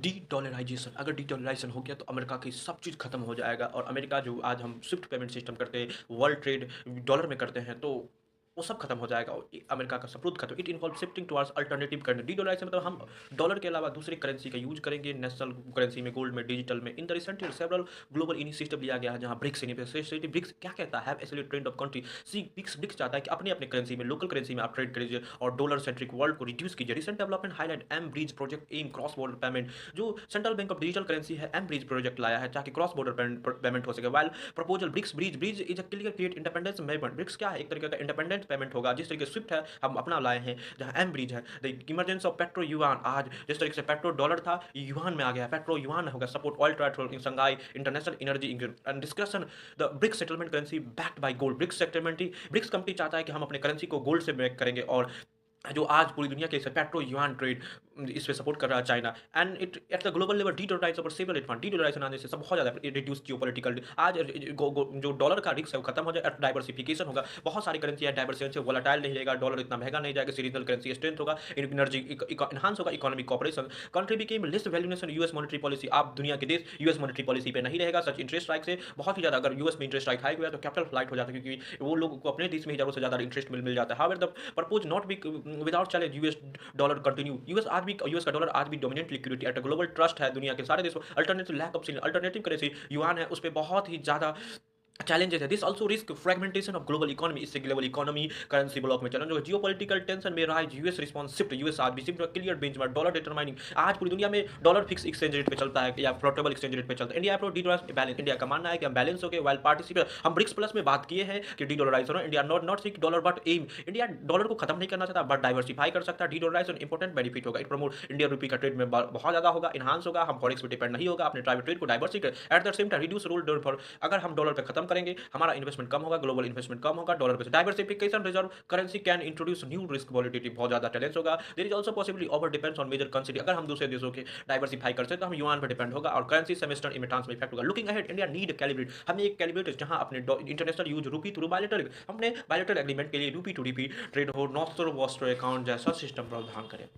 D dollarisation, अगर D dollarisation हो गया तो अमेरिका की सब चीज़ खत्म हो जाएगा और अमेरिका जो आज हम स्विफ्ट पेमेंट सिस्टम करते हैं, वर्ल्ड ट्रेड डॉलर में करते हैं, तो वो सब खत्म हो जाएगा और अमेरिका का सपूत खत्म। It involve shifting towards alternative currency. Dedollarization मतलब हम डॉलर के अलावा दूसरी करेंसी का यूज करेंगे, नेशनल करेंसी में, गोल्ड में, डिजिटल में। In the recent year several global initiative लिया गया है जहां ब्रिक्स इनिशिएटिव, ब्रिक्स क्या कहता है, एब्सोल्यूट ट्रेंड ऑफ कंट्री। सी ब्रिक्स ब्रिक्स चाहता है कि अपने अपने करेंसी में, लोकल करेंसी में आप ट्रेड करिए और डॉलर सेंट्रिक वर्ल्ड को रिड्यूस कीजिए। Recent development highlight M bridge project M cross border payment, जो central bank of digital currency है, एम ब्रिज प्रोजेक्ट लाया है ताकि क्रॉस बॉर्डर पेमेंट हो सके। While proposal BRICS bridge bridge is a clear create independence payment. BRICS क्या है, एक तरीके का इंडिपेंडेंट पेमेंट होगा, जिस तरीके स्विफ्ट है हम अपना लाए हैं, जहां एम ब्रिज है। The emergence of petro yuan, आज जिस तरीके से पेट्रो डॉलर था युआन में आ गया, पेट्रो युआन होगा। Support oil trade in Shanghai international energy and discussion the BRICS settlement currency backed by gold. BRICS settlement, BRICS company चाहता है कि हम अपने करेंसी को गोल्ड से बैक करेंगे और जो आज पूरी दुनिया के पेट्रो युआन ट्रेड इस पे सपोर्ट कर रहा है China. And it at the global level de dollarize over several advance. De dollarization आने से सब बहुत ज़्यादा रिड्यूस जियोपॉलिटिकल आज जो डॉलर का रिस्क है वो खत्म हो जाए, डाइवर्सिफिकेशन होगा। बहुत सारी करेंसी है, डाइवर्सिफिकेशन से वोलेटाइल नहीं रहेगा, डॉलर इतना महंगा नहीं जाएगा, सीरीजनल करेंसी स्ट्रेंथ होगा, एनर्जी इनहांस होगा, economic cooperation. Country became less valuation US monetary policy. आप दुनिया के देश यूएस मॉनेटरी पॉलिसी पे नहीं रहेगा, सच इंटरेस्ट राइट से बहुत ही ज़्यादा। अगर यूएस में इंटरेस्ट राइट हाई हुआ तो कैपिटल फ्लाइट हो जाता है, क्योंकि वो लोगों को अपने देश में ही ज़रूरत से ज़्यादा इंटरेस्ट मिल जाता है। However the purpose not be without challenge US dollar continue. US का डॉलर आज भी dominant liquidity at global trust है दुनिया के सारे देशों। Alternative lack of alternative currency yuan है, उस पर बहुत ही ज़्यादा चैलेंजेस है। This also risk fragmentation of global economy. इससे ग्लोबल इकोनॉमी करेंसी ब्लॉक में चैलेंज होगा। जियोपॉलिटिकल टेंशन में rise US response shift. US आज भी shift clear benchmark dollar determining. आज पूरी दुनिया में डॉलर फिक्स एक्सचेंज रेट पे चलता है या फ्लोटेबल एक्सचेंज रेट पे चलता है। India pro de dollar balance. India का मानना है कि हम बैलेंस हो गए वाइल पार्टिसिपेट। हम ब्रिक्स प्लस में बात किए हैं कि de dollarization, India not seek dollar but aim. India dollar को खत्म नहीं करना चाहता बट डाइवर्सिफाई कर सकता है। डी डॉलराइजेशन इंपॉर्टेंट बेनिफिट होगा। इट प्रमोट इंडिया रुपी का ट्रेड में बहुत ज्यादा होगा, इनहांस होगा। हम फॉरेक्स पे डिपेंड नहीं होगा, अपने प्राइवेट ट्रेड को diversify at the same time reduce role for. अगर हम डॉलर पे खत्म करेंगे हमारा इन्वेस्टमेंट कम होगा, ग्लोबल इन्वेस्टमेंट कम होगा, डॉलर पे diversification reserve currency can introduce new risk validity. बहुत ज्यादा टैलेंस होगा। There is also possibly over depends on major currency. अगर हम दूसरे देशों के डाइवर्सिफाई करते हैं तो हम युआन पे डिपेंड होगा और करेंसी सेमेस्टर इमिटेंस में इफेक्ट होगा। Looking ahead India need calibrate. हमें एक कैलिब्रेट जहां अपने इंटरनेशनल यूज रूपी थ्रू बायलैटरल, हमने बायलैटरल एग्रीमेंट के लिए रूपी टू रूपी ट्रेड हो, नॉर्थ वॉस्टर अकाउंट जैसा सिस्टम प्रावधान करें।